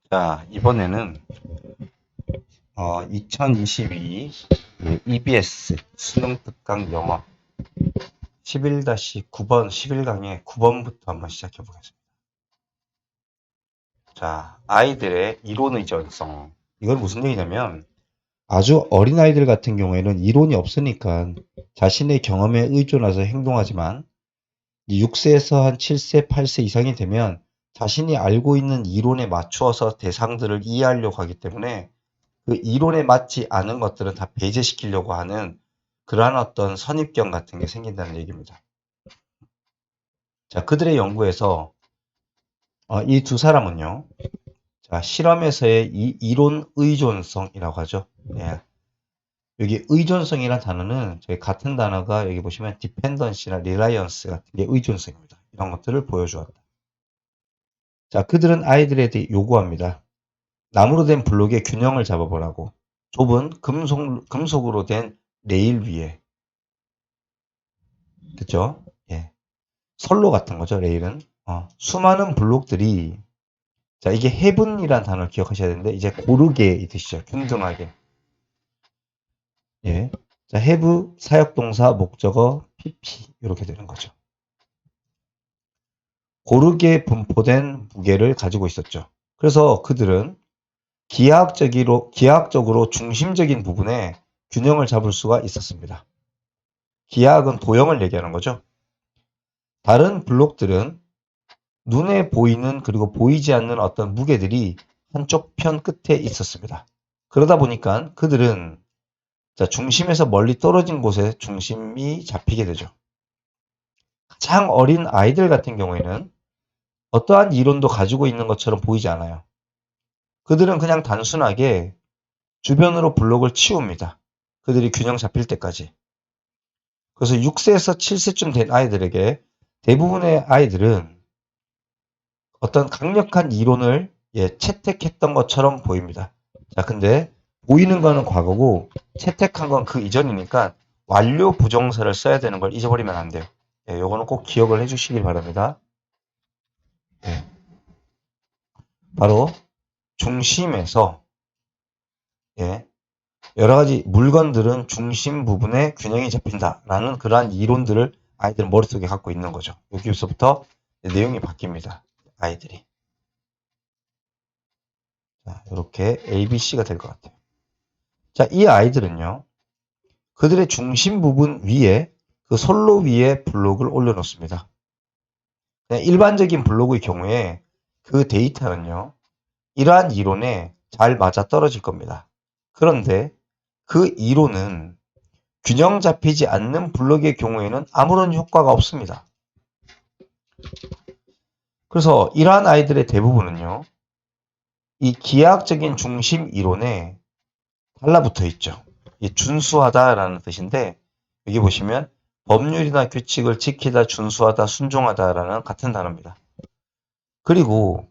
자, 이번에는 2022 EBS 수능 특강 영어 11-9번 11강의 9번부터 한번 시작해 보겠습니다. 자, 아이들의 이론 의존성. 이건 무슨 얘기냐면 아주 어린 아이들 같은 경우에는 이론이 없으니까 자신의 경험에 의존해서 행동하지만 6세에서 한 7세, 8세 이상이 되면 자신이 알고 있는 이론에 맞추어서 대상들을 이해하려고 하기 때문에 그 이론에 맞지 않은 것들은 다 배제시키려고 하는 그러한 어떤 선입견 같은 게 생긴다는 얘기입니다. 자, 그들의 연구에서 이 두 사람은요, 자, 실험에서의 이 이론 의존성이라고 하죠. 예. 여기 의존성이라는 단어는 저희 같은 단어가 여기 보시면 dependency나 reliance 같은 게 의존성입니다. 이런 것들을 보여주었다. 자, 그들은 아이들에게 요구합니다. 나무로 된 블록의 균형을 잡아보라고. 좁은 금속으로 된 레일 위에. 그쵸? 예. 선로 같은 거죠, 레일은. 수많은 블록들이, 자, 이게 heaven이라는 단어를 기억하셔야 되는데, 이제 고르게 이 뜻이죠. 균등하게. 예. 자, have, 사역동사, 목적어, pp. 이렇게 되는 거죠. 고르게 분포된 무게를 가지고 있었죠. 그래서 그들은 기하학적으로 중심적인 부분에 균형을 잡을 수가 있었습니다. 기하학은 도형을 얘기하는 거죠. 다른 블록들은 눈에 보이는 그리고 보이지 않는 어떤 무게들이 한쪽 편 끝에 있었습니다. 그러다 보니까 그들은 중심에서 멀리 떨어진 곳에 중심이 잡히게 되죠. 가장 어린 아이들 같은 경우에는 어떠한 이론도 가지고 있는 것처럼 보이지 않아요. 그들은 그냥 단순하게 주변으로 블록을 치웁니다. 그들이 균형 잡힐 때까지. 그래서 6세에서 7세쯤 된 아이들에게 대부분의 아이들은 어떤 강력한 이론을 채택했던 것처럼 보입니다. 자, 근데 보이는 거는 과거고 채택한 건 그 이전이니까 완료 부정사를 써야 되는 걸 잊어버리면 안 돼요. 예, 요거는 꼭 기억을 해주시길 바랍니다. 예, 바로 중심에서 여러 가지 물건들은 중심 부분에 균형이 잡힌다라는 그러한 이론들을 아이들 머릿속에 갖고 있는 거죠. 여기서부터 내용이 바뀝니다. 아이들이. 자, 이렇게 ABC가 될 것 같아요. 자, 이 아이들은요. 그들의 중심 부분 위에 그 선로 위에 블록을 올려놓습니다. 일반적인 블록의 경우에 그 데이터는요. 이러한 이론에 잘 맞아떨어질 겁니다. 그런데 그 이론은 균형 잡히지 않는 블록의 경우에는 아무런 효과가 없습니다. 그래서 이러한 아이들의 대부분은요. 이 기하학적인 중심 이론에 달라붙어 있죠. 준수하다라는 뜻인데 여기 보시면 법률이나 규칙을 지키다, 준수하다, 순종하다라는 같은 단어입니다. 그리고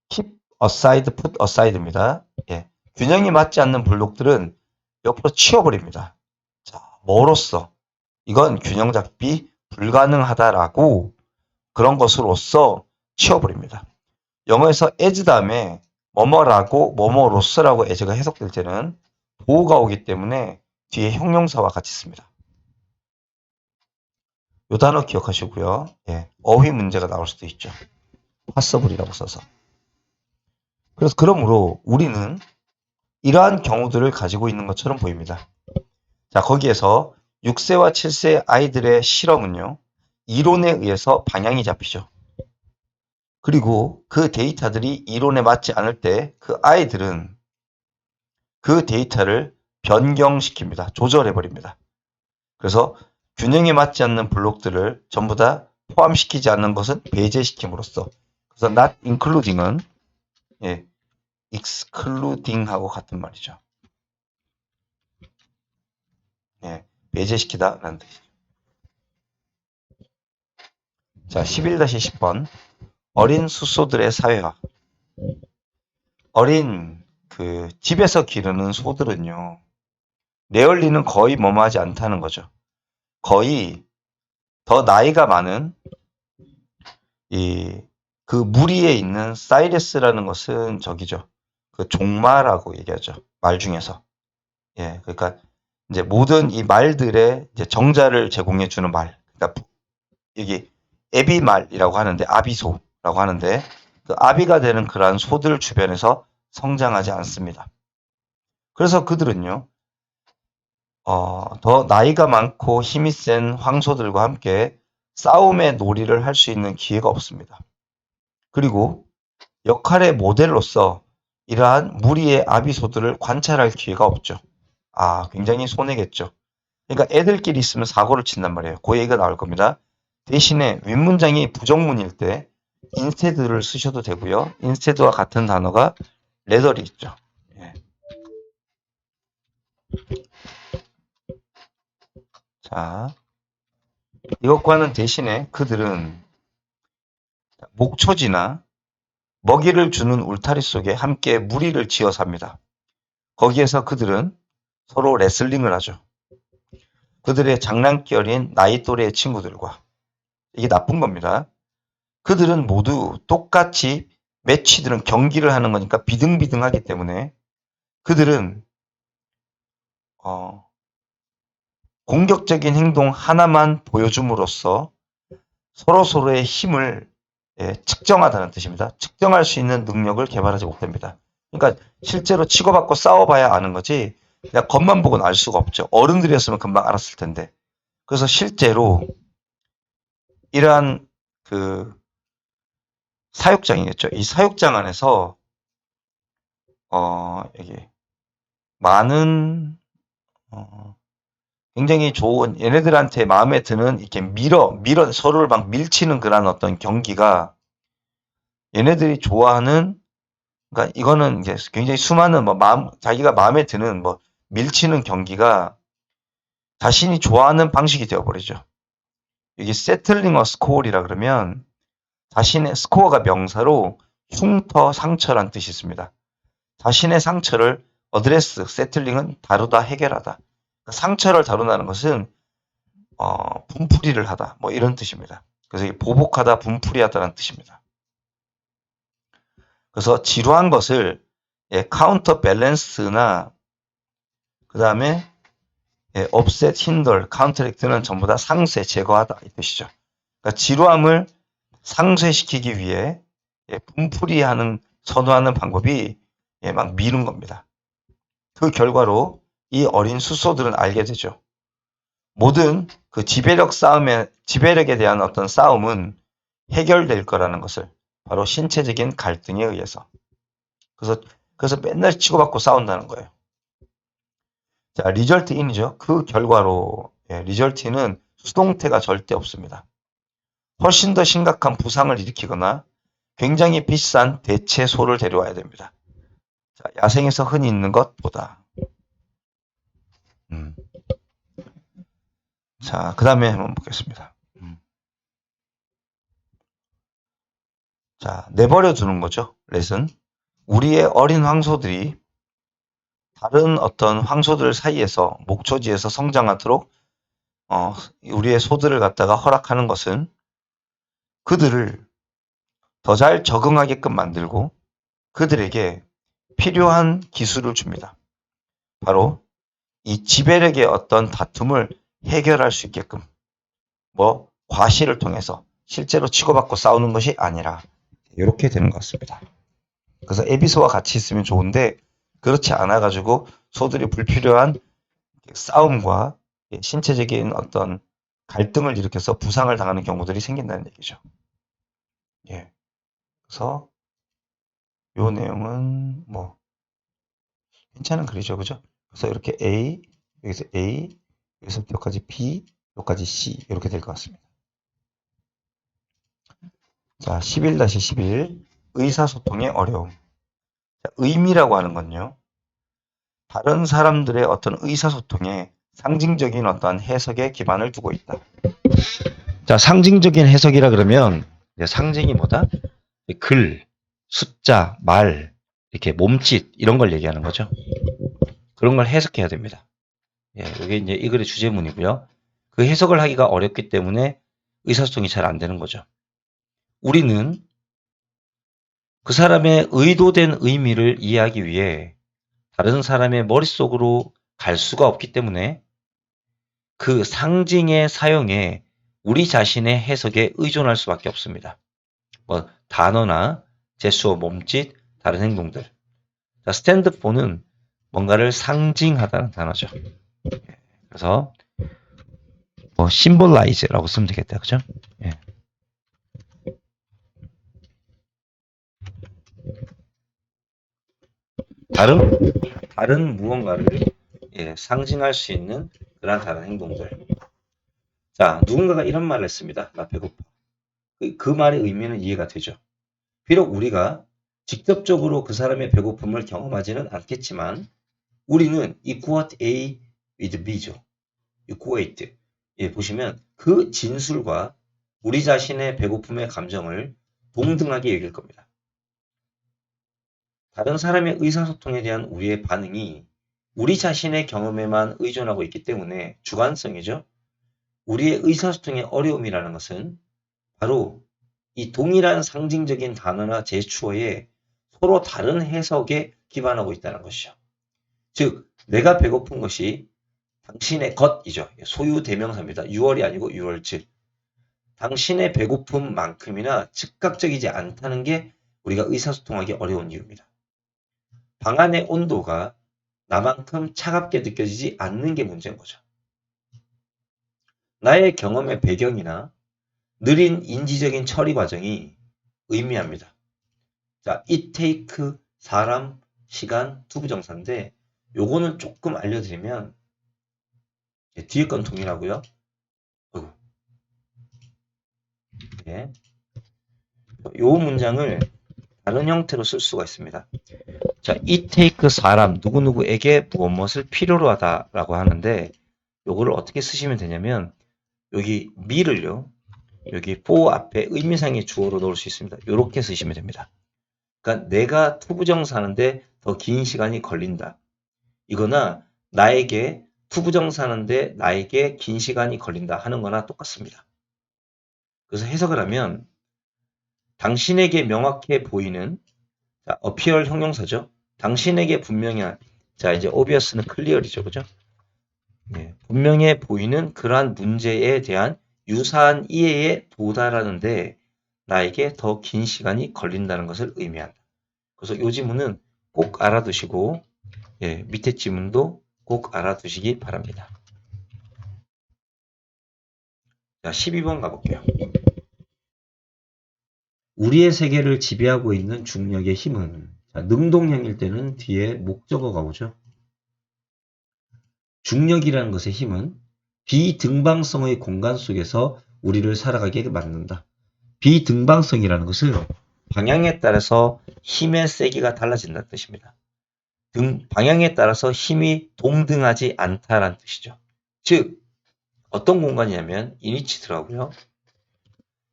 keep aside, put aside입니다. 예, 균형이 맞지 않는 블록들은 옆으로 치워버립니다. 자, 뭐로써? 이건 균형 잡기 불가능하다라고 그런 것으로써 치워버립니다. 영어에서 as 다음에 뭐뭐라고 뭐뭐로서라고 as가 해석될 때는 보호가 오기 때문에 뒤에 형용사와 같이 씁니다. 이 단어 기억하시고요. 예, 어휘 문제가 나올 수도 있죠. possible이라고 써서. 그래서 그러므로 우리는 이러한 경우들을 가지고 있는 것처럼 보입니다. 자, 거기에서 6세와 7세 아이들의 실험은요. 이론에 의해서 방향이 잡히죠. 그리고 그 데이터들이 이론에 맞지 않을 때 그 아이들은 그 데이터를 변경시킵니다. 조절해버립니다. 그래서 균형에 맞지 않는 블록들을 전부 다 포함시키지 않는 것은 배제시킴으로써 그래서 not including은 excluding하고 같은 말이죠. 배제시키다라는 뜻이죠. 자, 11-10번 어린 숫소들의 사회화. 어린 집에서 기르는 소들은요. 레얼리는 거의 뭐뭐하지 않다는 거죠. 거의 더 나이가 많은 이 그 무리에 있는 사이레스라는 것은 저기죠. 그 종마라고 얘기하죠. 말 중에서. 예, 그러니까 이제 모든 이 말들의 이제 정자를 제공해 주는 말. 그러니까 여기 에비말이라고 하는데 아비소라고 하는데 그 아비가 되는 그러한 소들 주변에서 성장하지 않습니다. 그래서 그들은요, 더 나이가 많고 힘이 센 황소들과 함께 싸움의 놀이를 할 수 있는 기회가 없습니다. 그리고 역할의 모델로서 이러한 무리의 아비소들을 관찰할 기회가 없죠. 아, 굉장히 손해겠죠. 그러니까 애들끼리 있으면 사고를 친단 말이에요. 그 얘기가 나올 겁니다. 대신에 윗문장이 부정문일 때 instead를 쓰셔도 되고요. instead와 같은 단어가 rather이 있죠. 예. 자, 이것과는 대신에 그들은 목초지나 먹이를 주는 울타리 속에 함께 무리를 지어 삽니다. 거기에서 그들은 서로 레슬링을 하죠. 그들의 장난기 어린 나이 또래의 친구들과. 이게 나쁜 겁니다. 그들은 모두 똑같이 매치들은 경기를 하는 거니까 비등비등하기 때문에 그들은 공격적인 행동 하나만 보여줌으로써 서로서로의 힘을 측정하다는 뜻입니다. 측정할 수 있는 능력을 개발하지 못합니다. 그러니까 실제로 치고받고 싸워봐야 아는 거지 그냥 겉만 보고는 알 수가 없죠. 어른들이었으면 금방 알았을 텐데. 그래서 실제로 이러한 그 사육장이겠죠. 이 사육장 안에서 여기 많은 굉장히 좋은 얘네들한테 마음에 드는 이렇게 밀어 서로를 막 밀치는 그런 어떤 경기가 얘네들이 좋아하는 그러니까 이거는 이제 굉장히 수많은 뭐 자기가 마음에 드는 뭐 밀치는 경기가 자신이 좋아하는 방식이 되어버리죠. 이게 settling a score이라 그러면 자신의 스코어가 명사로 흉터 상처란 뜻이 있습니다. 자신의 상처를 어드레스, 세틀링은 다루다, 해결하다. 상처를 다룬다는 것은 분풀이를 하다, 뭐 이런 뜻입니다. 그래서 보복하다, 분풀이하다는 뜻입니다. 그래서 지루한 것을 카운터 밸런스나 그 다음에 업셋, 힌덜, 카운터렉트는 전부 다 상쇄, 제거하다 이 뜻이죠. 그러니까 지루함을 상쇄시키기 위해 분풀이하는 선호하는 방법이 막 미는 겁니다. 그 결과로 이 어린 수소들은 알게 되죠. 모든 그 지배력에 대한 어떤 싸움은 해결될 거라는 것을 바로 신체적인 갈등에 의해서. 그래서 맨날 치고받고 싸운다는 거예요. 자, 리절트 인이죠. 그 결과로, 리절트 인은 수동태가 절대 없습니다. 훨씬 더 심각한 부상을 일으키거나 굉장히 비싼 대체소를 데려와야 됩니다. 자, 야생에서 흔히 있는 것보다. 자, 그 다음에 한번 보겠습니다. 자, 내버려 두는 거죠. 렛은. 우리의 어린 황소들이 다른 어떤 황소들 사이에서 목초지에서 성장하도록 우리의 소들을 갖다가 허락하는 것은 그들을 더 잘 적응하게끔 만들고 그들에게 필요한 기술을 줍니다. 바로 이 지배력의 어떤 다툼을 해결할 수 있게끔 뭐 과시를 통해서 실제로 치고받고 싸우는 것이 아니라 이렇게 되는 것 같습니다. 그래서 에비소와 같이 있으면 좋은데 그렇지 않아 가지고 소들이 불필요한 싸움과 신체적인 어떤 갈등을 일으켜서 부상을 당하는 경우들이 생긴다는 얘기죠. 예. 그래서 요 내용은 뭐 괜찮은 글이죠, 그죠? 그래서 이렇게 A, 여기서 여기까지 B, 여기까지 C 이렇게 될 것 같습니다. 자, 11-11 의사소통의 어려움. 자, 의미라고 하는 건요. 다른 사람들의 어떤 의사소통에 상징적인 어떤 해석에 기반을 두고 있다. 자, 상징적인 해석이라 그러면 상징이 뭐다? 글, 숫자, 말, 이렇게 몸짓 이런 걸 얘기하는 거죠. 그런 걸 해석해야 됩니다. 예, 이게 이제 이 글의 주제문이고요. 그 해석을 하기가 어렵기 때문에 의사소통이 잘 안 되는 거죠. 우리는 그 사람의 의도된 의미를 이해하기 위해 다른 사람의 머릿속으로 갈 수가 없기 때문에 그 상징의 사용에 우리 자신의 해석에 의존할 수밖에 없습니다. 뭐 단어나 제스처, 몸짓, 다른 행동들. 자, 스탠드포는 뭔가를 상징하다는 단어죠. 그래서 뭐 symbolize라고 쓰면 되겠다, 그죠? 예. 다른 무언가를 상징할 수 있는 그런 다른 행동들. 자, 누군가가 이런 말을 했습니다. 나 배고파. 그 말의 의미는 이해가 되죠. 비록 우리가 직접적으로 그 사람의 배고픔을 경험하지는 않겠지만 우리는 equate A with B죠. equate. 예, 보시면 그 진술과 우리 자신의 배고픔의 감정을 동등하게 여길 겁니다. 다른 사람의 의사소통에 대한 우리의 반응이 우리 자신의 경험에만 의존하고 있기 때문에 주관성이죠. 우리의 의사소통의 어려움이라는 것은 바로 이 동일한 상징적인 단어나 제스처에 서로 다른 해석에 기반하고 있다는 것이죠. 즉, 내가 배고픈 것이 당신의 것이죠. 소유 대명사입니다. 유월이 아니고 유월즉. 당신의 배고픔만큼이나 즉각적이지 않다는 게 우리가 의사소통하기 어려운 이유입니다. 방 안의 온도가 나만큼 차갑게 느껴지지 않는 게 문제인 거죠. 나의 경험의 배경이나 느린 인지적인 처리 과정이 의미합니다. 자, it take 사람, 시간, 투부정사인데 요거는 조금 알려드리면 뒤에 건 동일하고요. 예. 요 문장을 다른 형태로 쓸 수가 있습니다. 자, it take 사람, 누구누구에게 무엇을 필요로 하다라고 하는데 요거를 어떻게 쓰시면 되냐면 여기 me를요. 여기 for 앞에 의미상의 주어로 넣을 수 있습니다. 이렇게 쓰시면 됩니다. 그러니까 내가 투부정사하는데 더 긴 시간이 걸린다. 이거나 나에게 투부정사하는데 나에게 긴 시간이 걸린다 하는 거나 똑같습니다. 그래서 해석을 하면 당신에게 명확해 보이는 자, appear 형용사죠. 당신에게 분명한 자 이제 obvious는 clear이죠. 그죠? 네, 분명해 보이는 그러한 문제에 대한 유사한 이해에 도달하는데 나에게 더 긴 시간이 걸린다는 것을 의미한다. 그래서 이 지문은 꼭 알아두시고 예, 밑에 지문도 꼭 알아두시기 바랍니다. 자, 12번 가볼게요. 우리의 세계를 지배하고 있는 중력의 힘은 자, 능동형일 때는 뒤에 목적어가 오죠. 중력이라는 것의 힘은 비등방성의 공간 속에서 우리를 살아가게 만든다. 비등방성이라는 것은 방향에 따라서 힘의 세기가 달라진다는 뜻입니다. 방향에 따라서 힘이 동등하지 않다라는 뜻이죠. 즉 어떤 공간이냐면 이니치더라고요.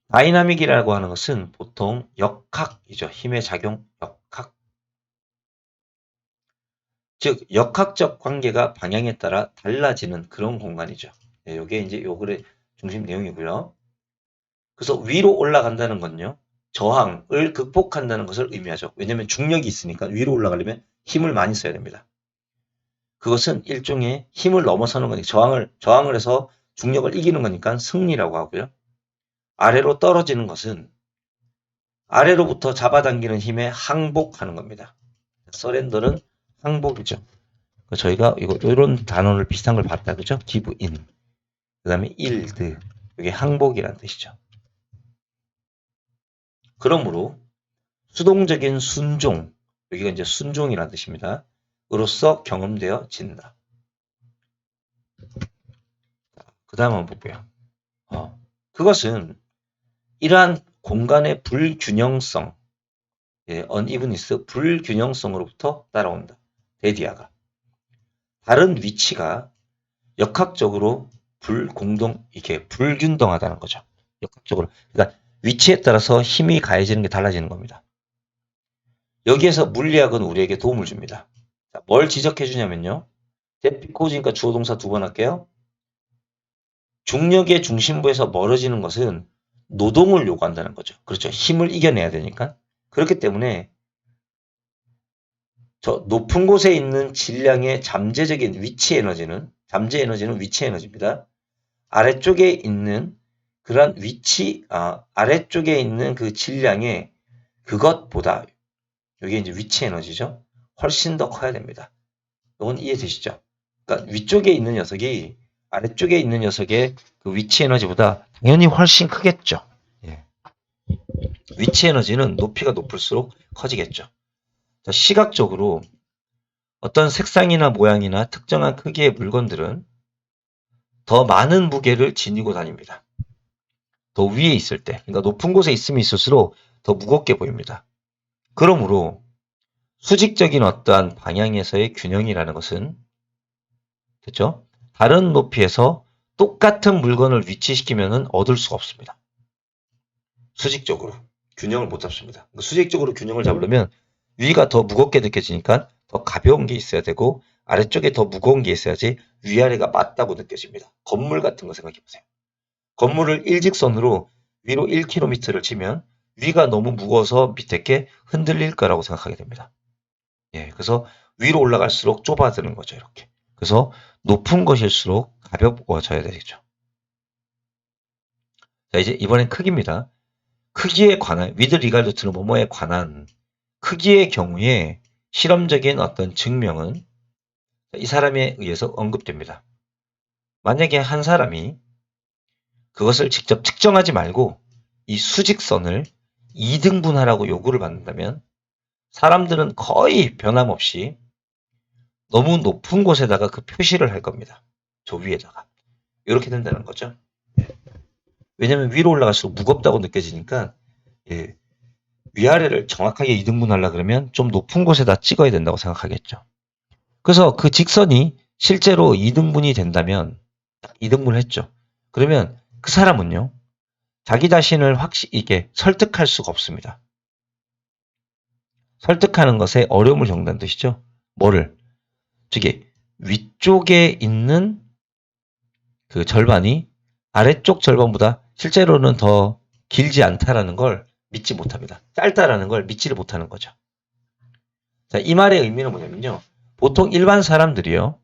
다이나믹이라고 하는 것은 보통 역학이죠. 힘의 작용, 역학. 즉 역학적 관계가 방향에 따라 달라지는 그런 공간이죠. 네, 이게 이제 요 글의 중심 내용이고요. 그래서 위로 올라간다는 건요. 저항을 극복한다는 것을 의미하죠. 왜냐하면 중력이 있으니까 위로 올라가려면 힘을 많이 써야 됩니다. 그것은 일종의 힘을 넘어서는 거니까 저항을 해서 중력을 이기는 거니까 승리라고 하고요. 아래로 떨어지는 것은 아래로부터 잡아당기는 힘에 항복하는 겁니다. 서렌더는 항복이죠. 저희가 이런 단어를 비슷한 걸 봤다 그죠? give in. 그 다음에 yield. 이게 항복이라는 뜻이죠. 그러므로 수동적인 순종, 여기가 이제 순종이라는 뜻입니다. 으로써 경험되어진다. 그 다음 한번 볼게요. 그것은 이러한 공간의 불균형성, uneveness, 불균형성으로부터 따라온다. 데디아가. 다른 위치가 역학적으로 이렇게 불균등하다는 거죠. 역학적으로. 그러니까 위치에 따라서 힘이 가해지는 게 달라지는 겁니다. 여기에서 물리학은 우리에게 도움을 줍니다. 자, 뭘 지적해 주냐면요. 데피코즈니까 주어 동사 두 번 할게요. 중력의 중심부에서 멀어지는 것은 노동을 요구한다는 거죠. 그렇죠. 힘을 이겨내야 되니까. 그렇기 때문에 저 높은 곳에 있는 질량의 잠재적인 위치 에너지는, 잠재 에너지는 위치 에너지입니다. 아래쪽에 있는 그런 아래쪽에 있는 그 질량의 그것보다, 이게 이제 위치 에너지죠. 훨씬 더 커야 됩니다. 이건 이해되시죠? 그러니까 위쪽에 있는 녀석이 아래쪽에 있는 녀석의 그 위치 에너지보다 당연히 훨씬 크겠죠. 예. 위치 에너지는 높이가 높을수록 커지겠죠. 자, 시각적으로 어떤 색상이나 모양이나 특정한 크기의 물건들은 더 많은 무게를 지니고 다닙니다. 더 위에 있을 때, 그러니까 높은 곳에 있으면 있을수록 더 무겁게 보입니다. 그러므로 수직적인 어떠한 방향에서의 균형이라는 것은, 됐죠? 다른 높이에서 똑같은 물건을 위치시키면 얻을 수가 없습니다. 수직적으로 균형을 못 잡습니다. 수직적으로 균형을 잡으려면 위가 더 무겁게 느껴지니까 더 가벼운 게 있어야 되고, 아래쪽에 더 무거운 게 있어야지 위아래가 맞다고 느껴집니다. 건물 같은 거 생각해 보세요. 건물을 일직선으로 위로 1km를 치면 위가 너무 무거워서 밑에 게 흔들릴 거라고 생각하게 됩니다. 예, 그래서 위로 올라갈수록 좁아지는 거죠, 이렇게. 그래서 높은 것일수록 가벼워져야 되겠죠. 자, 이제 이번엔 크기입니다. 크기에 관한, 위드 리갈드 투 뭐뭐에 관한 크기의 경우에 실험적인 어떤 증명은 이 사람에 의해서 언급됩니다. 만약에 한 사람이 그것을 직접 측정하지 말고 이 수직선을 2등분하라고 요구를 받는다면 사람들은 거의 변함없이 너무 높은 곳에다가 그 표시를 할 겁니다. 저 위에다가. 이렇게 된다는 거죠. 왜냐면 위로 올라갈수록 무겁다고 느껴지니까, 예, 위아래를 정확하게 2등분 하려 그러면 좀 높은 곳에다 찍어야 된다고 생각하겠죠. 그래서 그 직선이 실제로 2등분이 된다면, 2등분을 했죠. 그러면 그 사람은요, 자기 자신을 이게 설득할 수가 없습니다. 설득하는 것에 어려움을 겪는다는 뜻이죠. 뭐를? 저기 위쪽에 있는 그 절반이 아래쪽 절반보다 실제로는 더 길지 않다라는 걸 믿지 못합니다. 짧다라는 걸 믿지를 못하는 거죠. 자, 이 말의 의미는 뭐냐면요. 보통 일반 사람들이요.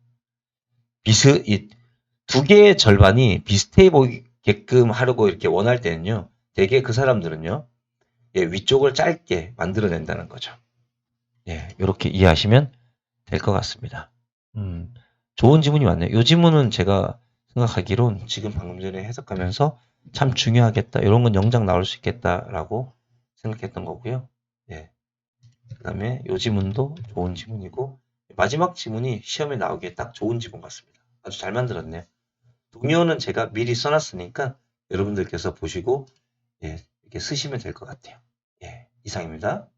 두 개의 절반이 비슷해 보이게끔 하려고 이렇게 원할 때는요. 대개 그 사람들은요. 예, 위쪽을 짧게 만들어낸다는 거죠. 예, 이렇게 이해하시면 될 것 같습니다. 좋은 지문이 많네요. 이 지문은 제가 생각하기론 지금 방금 전에 해석하면서 참 중요하겠다. 이런 건 영장 나올 수 있겠다라고 생각했던 거고요. 예. 그 다음에 이 지문도 좋은 지문이고, 마지막 지문이 시험에 나오기에 딱 좋은 지문 같습니다. 아주 잘 만들었네요. 동요는 제가 미리 써놨으니까 여러분들께서 보시고, 예, 이렇게 쓰시면 될 것 같아요. 예, 이상입니다.